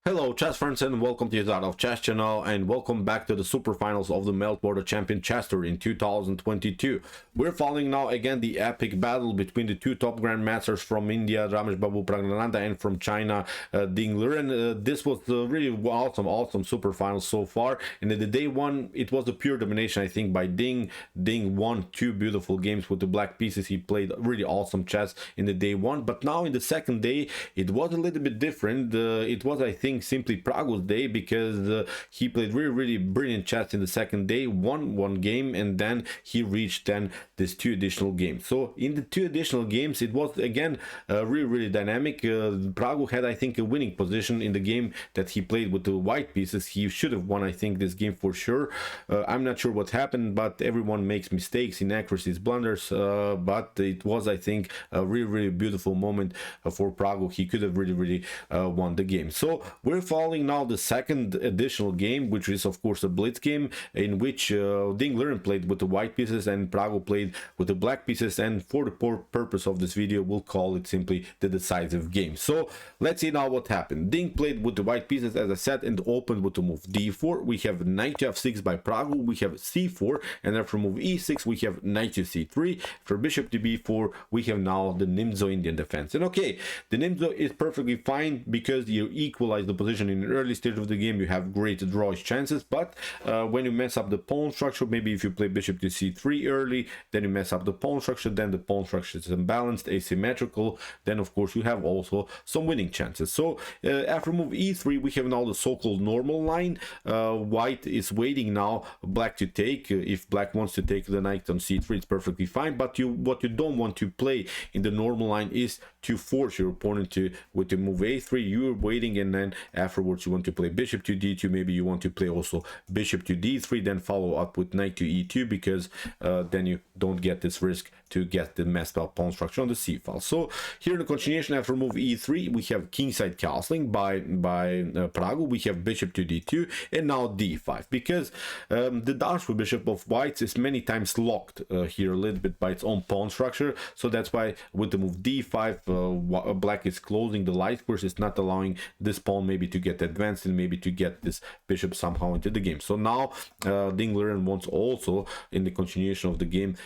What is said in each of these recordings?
Hello chess friends and welcome to Jozarov chess channel and welcome back to the super finals of the Meltwater Champions Chess Tour in 2022. We're following now again the epic battle between the two top grandmasters from India, Praggnanandhaa, and from China, Liren. This was really awesome super finals so far. And in the day one, it was a pure domination, I think, by Ding. Ding won two beautiful games with the black pieces. He played really awesome chess in the day one, but now in the second day, it was a little bit different. It was, I think, simply Praggo's day because he played really brilliant chess in the second day, won one game, and then he reached then these two additional games. So in the two additional games, it was again really dynamic. Praggo had, I think, a winning position in the game that he played with the white pieces. He should have won, I think, this game for sure. I'm not sure what happened, but everyone makes mistakes, inaccuracies, blunders, but it was, I think, a really beautiful moment for Praggo. He could have really won the game. So we're following now the second additional game, which is of course a blitz game in which Liren played with the white pieces and Praggo played with the black pieces, and for the purpose of this video we'll call it simply the decisive game. So let's see now what happened. Ding played with the white pieces, as I said, and opened with the move d4. We have knight to f6 by Praggo, we have c4, and after move e6 we have knight to c3. For bishop to b4 we have now the Nimzo Indian defense. And okay, the Nimzo is perfectly fine because you equalize the position in the early stage of the game, you have great drawish chances, but when you mess up the pawn structure, maybe if you play bishop to c3 early, then you mess up the pawn structure, then the pawn structure is imbalanced, asymmetrical, then of course you have also some winning chances. So after move e3 we have now the so-called normal line. White is waiting now black to take. If black wants to take the knight on c3, it's perfectly fine, but what you don't want to play in the normal line is to force your opponent to with the move a3. You're waiting, and then afterwards you want to play bishop to d2, maybe you want to play also bishop to d3, then follow up with knight to e2, because then you don't get this risk to get the messed up pawn structure on the c file. So here in the continuation, after move e3 we have kingside castling by Praggo, we have bishop to d2, and now d5, because the Darshwood bishop of whites is many times locked here a little bit by its own pawn structure. So that's why with the move d5 black is closing the light squares, it's not allowing this pawn maybe to get advanced and maybe to get this bishop somehow into the game. So now Liren wants also in the continuation of the game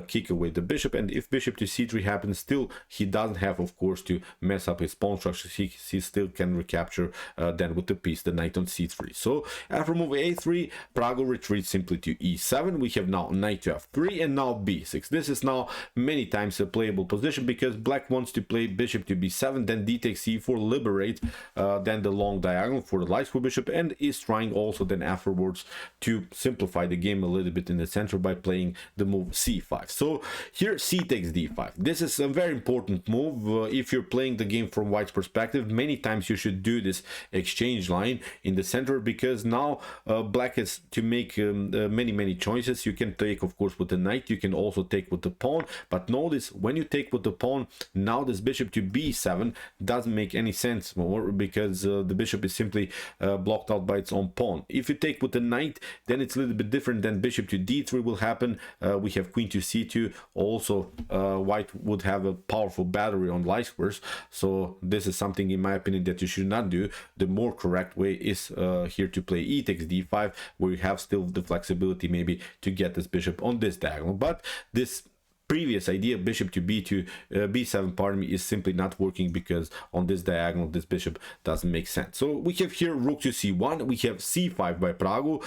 kick away the bishop, and if bishop to c3 happens, still he doesn't have, of course, to mess up his pawn structure. He still can recapture then with the piece the knight on c3. So after move a3 Praggo retreats simply to e7. We have now knight to f3 and now b6. This is now many times a playable position because black wants to play bishop to b7, then d takes c4, liberate then the long diagonal for the light square bishop, and is trying also then afterwards to simplify the game a little bit in the center by playing the move c5. So here c takes d5. This is a very important move. If you're playing the game from white's perspective, many times you should do this exchange line in the center, because now black has to make many choices. You can take, of course, with the knight, you can also take with the pawn, but notice when you take with the pawn, now this bishop to b7 doesn't make any sense more, because the bishop is simply blocked out by its own pawn. If you take with the knight, then it's a little bit different. Then bishop to d3 will happen. We have queen to c2. Also white would have a powerful battery on light squares, so this is something, in my opinion, that you should not do. The more correct way is here to play e takes d5, where you have still the flexibility maybe to get this bishop on this diagonal. But this previous idea, bishop to b7, pardon me, is simply not working, because on this diagonal this bishop doesn't make sense. So we have here rook to c1, we have c5 by Praggo,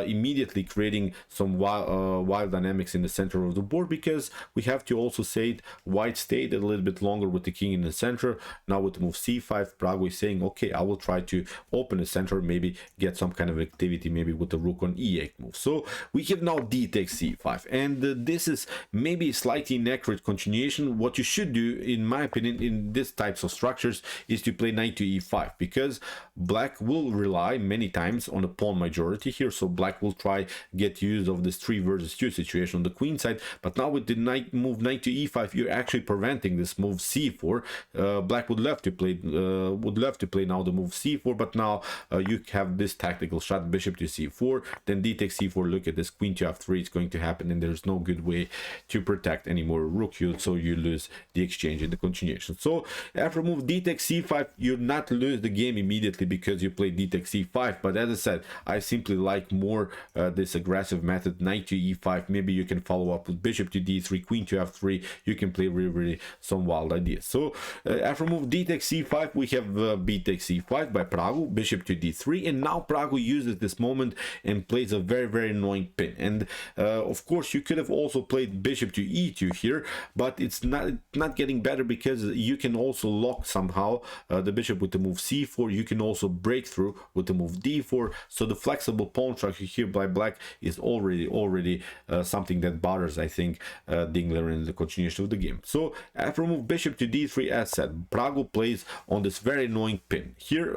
immediately creating some wild dynamics in the center of the board, because we have to also say it, white stayed a little bit longer with the king in the center. Now with the move c5, Praggo is saying, okay, I will try to open the center, maybe get some kind of activity, maybe with the rook on e8 move. So we have now d takes c5, and this is maybe slightly inaccurate continuation. What you should do, in my opinion, in these types of structures is to play knight to e5, because black will rely many times on a pawn majority here. So black will try get use of this 3 versus 2 situation on the queen side, but now with the knight move knight to e5, you're actually preventing this move c4. Black would love to play now the move c4, but now you have this tactical shot, bishop to c4, then d takes c4. Look at this, queen to f3 is going to happen, and there's no good way to protect protect any more rook, so you lose the exchange in the continuation. So after move d takes c5, you not lose the game immediately because you play d takes c5, but as I said, I simply like more this aggressive method, knight to e5. Maybe you can follow up with bishop to d3, queen to f3. You can play really some wild ideas. So after move d takes c5, we have b takes c5 by Praggu, bishop to d3, and now Praggu uses this moment and plays a very annoying pin. And of course you could have also played bishop to e2 here, but it's not getting better because you can also lock somehow the bishop with the move c4. You can also break through with the move d4. So the flexible pawn structure here by black is already something that bothers, I think, Ding Liren in the continuation of the game. So after move bishop to d3, as said, Praggu plays on this very annoying pin. Here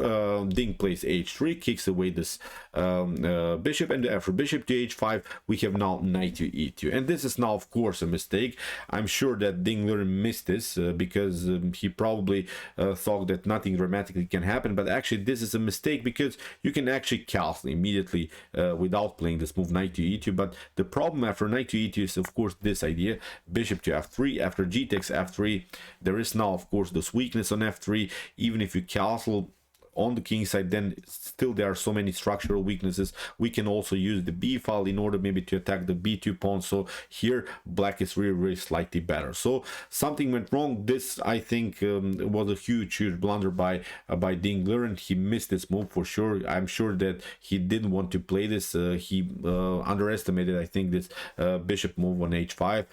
Ding plays h3, kicks away this bishop, and after bishop to h5, we have now knight to e2. And this is now, of course, a mistake. I'm sure that Ding Liren missed this because he probably thought that nothing dramatically can happen, but actually this is a mistake because you can actually castle immediately without playing this move knight to e2. But the problem after knight to e2 is, of course, this idea, bishop to f3. After g takes f3, there is now, of course, this weakness on f3. Even if you castle on the king side, then still there are so many structural weaknesses. We can also use the b file in order maybe to attack the b2 pawn. So here black is really slightly better. So something went wrong. This, I think, was a huge blunder by Ding Liren. He missed this move for sure. I'm sure that he didn't want to play this. He underestimated, I think, this bishop move on h5.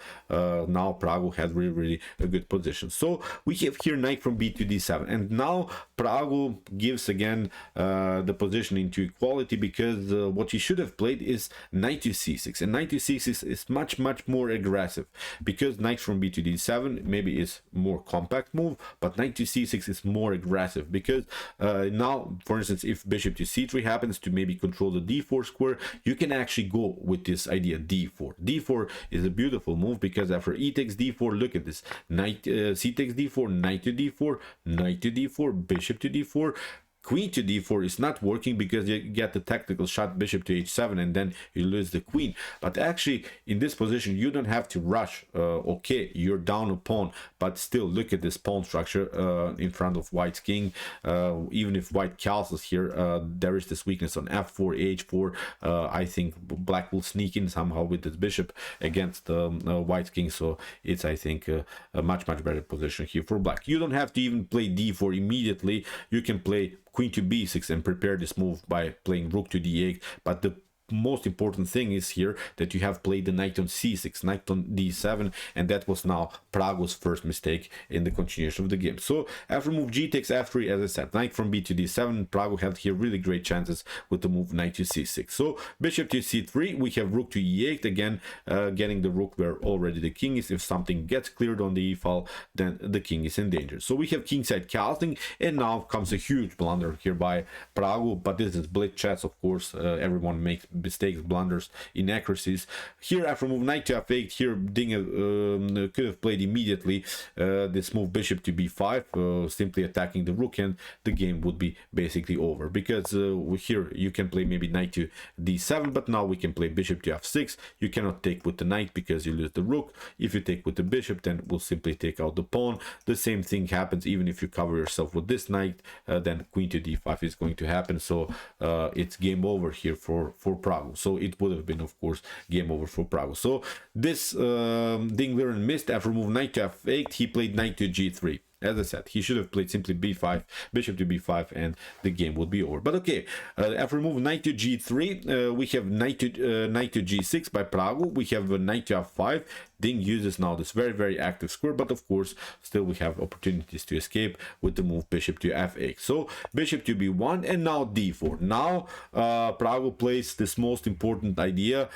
Now Praggu had really a good position. So we have here knight from b to d7, and now Praggu gives again the position into equality, because what he should have played is knight to c6, and knight to c6 is much more aggressive, because knight from b to d7 maybe is more compact move, but knight to c6 is more aggressive, because now, for instance, if bishop to c3 happens to maybe control the d4 square, you can actually go with this idea d4 is a beautiful move, because after e takes d4, look at this, knight c takes d4, knight to d4, knight to d4, bishop to d4. Queen to d4 is not working because you get the tactical shot bishop to h7, and then you lose the queen. But actually in this position you don't have to rush. Okay, you're down a pawn, but still look at this pawn structure in front of white's king. Even if white castles here, there is this weakness on f4, h4. I think black will sneak in somehow with this bishop against white's king, so it's, I think, a much better position here for black. You don't have to even play d4 immediately. You can play queen to b6 and prepare this move by playing rook to d8, but the most important thing is here that you have played the knight on c6, knight on d7, and that was now Praggu's first mistake in the continuation of the game. So after move g takes f3, as I said, knight from b to d7, Praggu had here really great chances with the move knight to c6. So bishop to c3, we have rook to e8, again getting the rook where already the king is. If something gets cleared on the e file, then the king is in danger. So we have kingside castling, and now comes a huge blunder here by Praggu, but this is blitz chess, of course. Everyone makes mistakes, blunders, inaccuracies. Here after move knight to f8, here Ding could have played immediately this move bishop to b5, simply attacking the rook, and the game would be basically over, because here you can play maybe knight to d7, but now we can play bishop to f6. You cannot take with the knight because you lose the rook. If you take with the bishop, then we'll simply take out the pawn. The same thing happens even if you cover yourself with this knight, then queen to d5 is going to happen. So it's game over here for Praggu. So it would have been, of course, game over for Praggu. So this Ding Liren missed. After move knight to f8, he played knight to g3. As I said, he should have played simply b5, bishop to b5, and the game would be over. But okay, after move knight to g3, we have knight to g6 by Praggu. We have knight to f5. Ding uses now this very active square, but of course still we have opportunities to escape with the move bishop to f8. So bishop to b1, and now d4. Now Praggu plays this most important idea,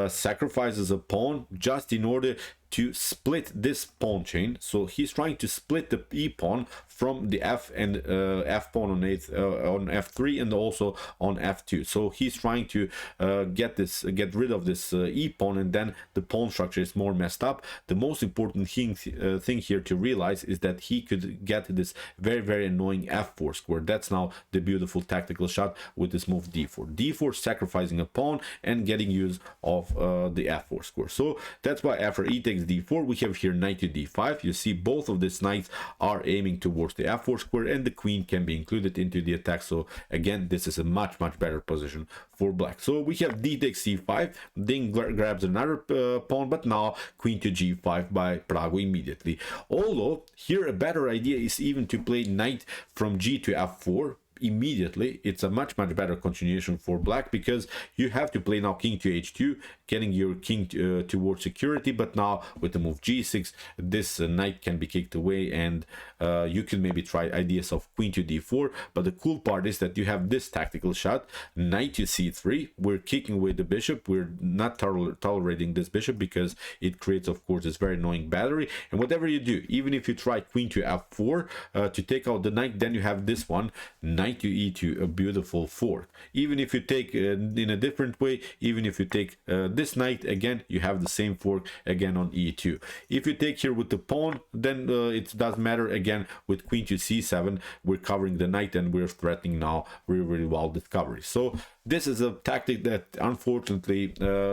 sacrifices a pawn just in order to split this pawn chain. So he's trying to split the e pawn from the f and f pawn on f3 and also on f2. So he's trying to get rid of this e pawn, and then the pawn structure is more messed messed up. The most important thing here to realize is that he could get this very annoying f4 square. That's now the beautiful tactical shot with this move d4. d4 sacrificing a pawn and getting use of the f4 square. So that's why after e takes d4, we have here knight to d5. You see both of these knights are aiming towards the f4 square, and the queen can be included into the attack. So again, this is a much better position for black. So we have d takes c5, then grabs another pawn, but now queen to g5 by Pragg immediately. Although here a better idea is even to play knight from g to f4 immediately. It's a much better continuation for black, because you have to play now king to h2, getting your king towards security. But now with the move g6, this knight can be kicked away, and you can maybe try ideas of queen to d4. But the cool part is that you have this tactical shot, knight to c3. We're kicking away the bishop. We're not tolerating this bishop, because it creates, of course, this very annoying battery. And whatever you do, even if you try queen to f4 to take out the knight, then you have this one, knight to e2, a beautiful fork. Even if you take in a different way, even if you take this knight, again you have the same fork again on e2. If you take here with the pawn, then it doesn't matter. Again with queen to c7, we're covering the knight, and we're threatening now really wild discovery. So this is a tactic that unfortunately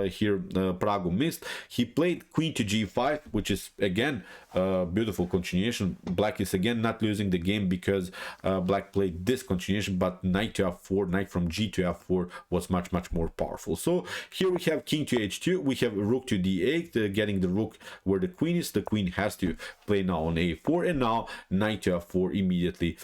here Pragg missed. He played queen to g5, which is again a beautiful continuation. Black is again not losing the game, because black played this continuation, but knight to f4, knight from g to f4 was much more powerful. So here we have king to h2, we have rook to d8, getting the rook where the queen is. The queen has to play now on a4, and now knight to f4 immediately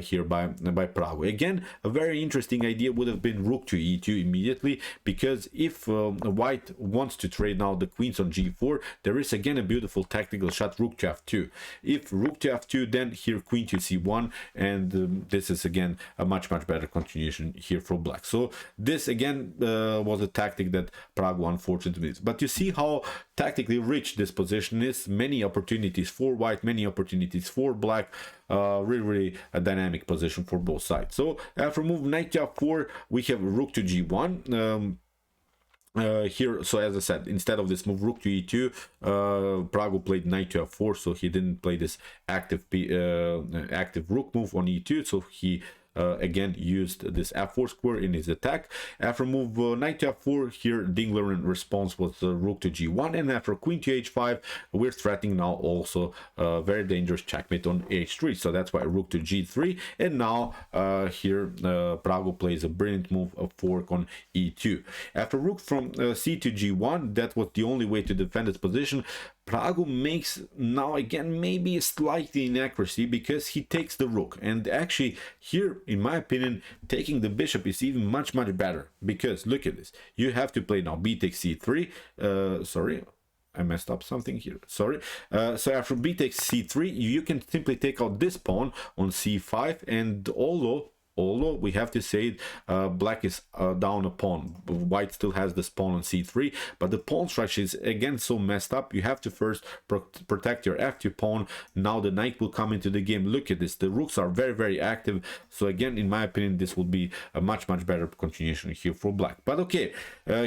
here by Pragg. Again, a very interesting idea would have been rook to e2 immediately, because if white wants to trade now the queens on g4, there is again a beautiful tactical shot, rook to f2. If rook to f2, then here queen to c1, and this is again a much better continuation here for black. So this again was a tactic that Pragg unfortunately missed. But you see how tactically rich this position is. Many opportunities for white, many opportunities for black. Really a dynamic position for both sides. So after move knight to f4, we have rook to g1. Here, so as I said, instead of this move rook to e2, Pragg played knight to f4, so he didn't play this active rook move on e2, so he again used this f4 square in his attack. After move knight to f4, here Liren response was rook to g1, and after queen to h5, we're threatening now also very dangerous checkmate on h3. So that's why rook to g3, and now here Pragg plays a brilliant move, a fork on e2. After rook from c to g1, that was the only way to defend his position. Pragg makes now again maybe a slightly inaccuracy, because he takes the rook, and actually here in my opinion taking the bishop is even much better, because look at this, you have to play now b takes c3. Sorry, I messed up something here, sorry. So after b takes c3, you can simply take out this pawn on c5, and although we have to say black is down a pawn, white still has this pawn on c3, but the pawn structure is again so messed up. You have to first protect your f2 pawn. Now the knight will come into the game. Look at this, the rooks are very active. So again, in my opinion, this will be a much better continuation here for black. But okay,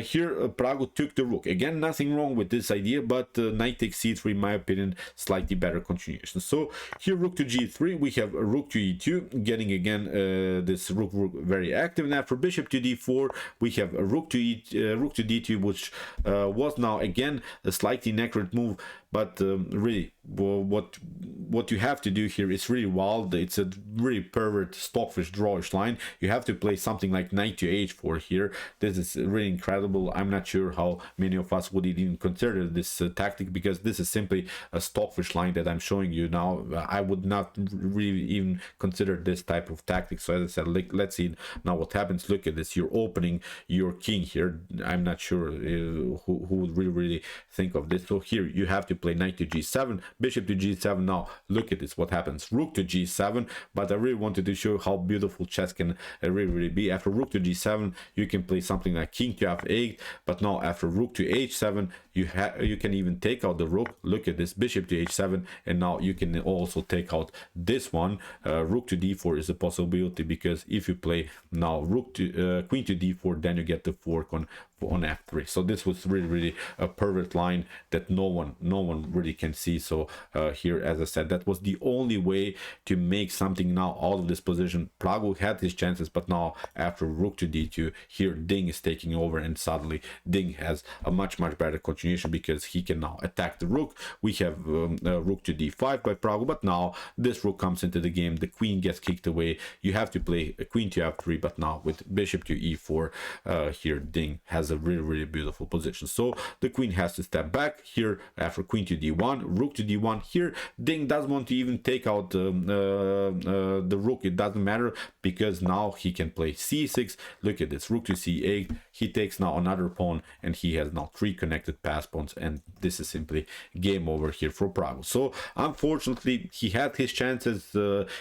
here Pragg took the rook. Again, nothing wrong with this idea, but knight takes c3, in my opinion, slightly better continuation. So here rook to g3, we have rook to e2, getting again this rook very active. And after bishop to d4, we have a rook to d2, which was now again a slightly inaccurate move, but really what you have to do here is really wild. It's a really pervert stockfish drawish line. You have to play something like knight to h4 here. This is really incredible. I'm not sure how many of us would even consider this tactic, because this is simply a stockfish line that I'm showing you now. I would not really even consider this type of tactic. So as I said, let's see now what happens. Look at this, you're opening your king here. I'm not sure who would really think of this. So here you have to play knight to g7, bishop to g7. Now look at this, what happens, rook to g7. But I really wanted to show how beautiful chess can really be. After rook to g7, you can play something like king to f8, but now after rook to h7, you can even take out the rook. Look at this, bishop to h7, and now you can also take out this one. Rook to d4 is a possibility, because if you play now rook to queen to d4, then you get the fork on f3. So this was really a perfect line that no one really can see. So here, as I said, that was the only way to make something now out of this position. Pragg had his chances, but now after rook to d2, here Ding is taking over, and suddenly Ding has a much better continuation, because he can now attack the rook. We have rook to d5 by Pragg, but now this rook comes into the game, the queen gets kicked away, you have to play a queen to f3, but now with bishop to e4, here Ding has a really beautiful position. So the queen has to step back here after queen to d1, rook to d1. Here Ding doesn't want to even take out the rook, it doesn't matter, because now he can play c6. Look at this, rook to c8, he takes now another pawn, and he has now 3 connected pass pawns, and this is simply game over here for Pragg. So unfortunately he had his chances,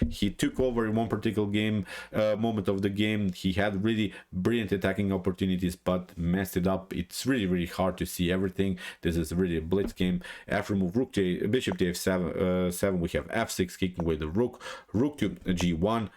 he took over in one particular moment of the game. He had really brilliant attacking opportunities, but messed it up. It's really hard to see everything. This is really a blitz game. After move bishop to f7, we have f6 kicking away the rook to g1,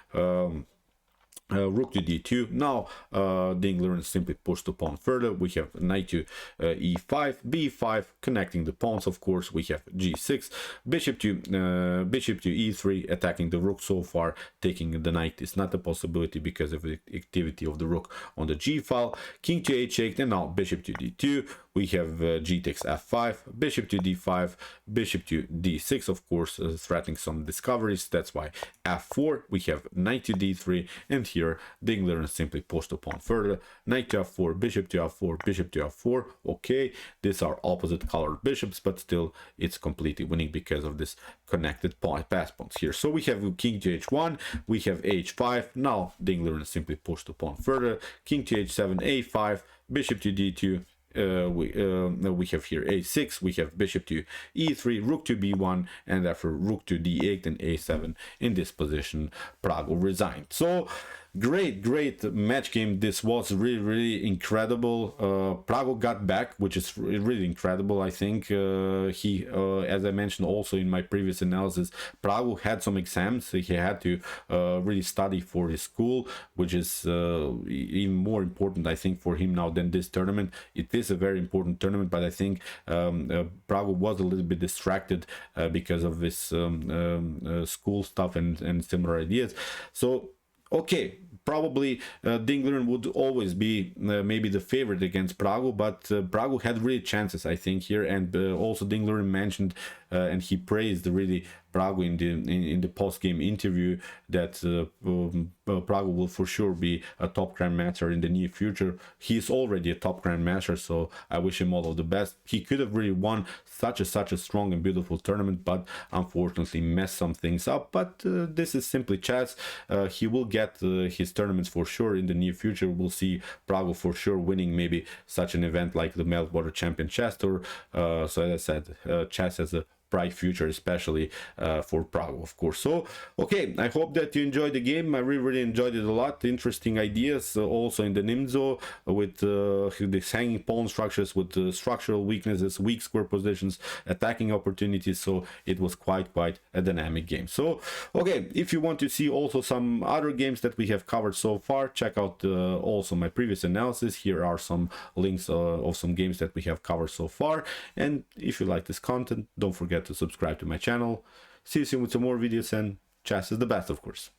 rook to d2. Now Ding Liren simply pushed the pawn further. We have knight to e5, b5, connecting the pawns. Of course, we have g6, bishop to e3, attacking the rook. So far, taking the knight is not a possibility because of the activity of the rook on the g file. King to h8, and now bishop to d2. We have g takes f5, bishop to d5, bishop to d6, of course, threatening some discoveries. That's why f4. We have knight to d3, and here Ding Liren simply pushed the pawn further. Knight to f4, bishop to f4, bishop to f4. Okay, these are opposite colored bishops, but still it's completely winning because of this connected pass pawns here. So we have king to h1, we have h5. Now Ding Liren simply pushed the pawn further. King to h7, a5, bishop to d2. We have here a6, we have bishop to e3, rook to b1, and after rook to d8 and a7, in this position Pragg resigned. So great match game. This was really incredible. Pragg got back, which is really incredible. I think he as I mentioned also in my previous analysis, Pragg had some exams. He had to really study for his school, which is even more important, I think, for him now than this tournament. It is a very important tournament, but I think Pragg was a little bit distracted because of this school stuff and similar ideas. So okay, probably Ding Liren would always be maybe the favorite against Pragg, but Pragg had really chances, I think, here. And also Ding Liren mentioned and he praised really Pragg in the post-game interview that Pragg will for sure be a top grandmaster in the near future. He's already a top grandmaster, so I wish him all of the best. He could have really won such a strong and beautiful tournament, but unfortunately messed some things up. But this is simply chess. He will get his tournaments for sure in the near future. We'll see Pragg for sure winning maybe such an event like the Meltwater Champions Chess Tour. So as I said, chess has a bright future, especially for Pragg, of course. So okay, I hope that you enjoyed the game. I really enjoyed it a lot. Interesting ideas also in the Nimzo with these hanging pawn structures, with structural weaknesses, weak square positions, attacking opportunities. So it was quite a dynamic game. So okay, if you want to see also some other games that we have covered so far, check out also my previous analysis. Here are some links of some games that we have covered so far. And if you like this content, don't forget to subscribe to my channel. See you soon with some more videos, and chess is the best, of course.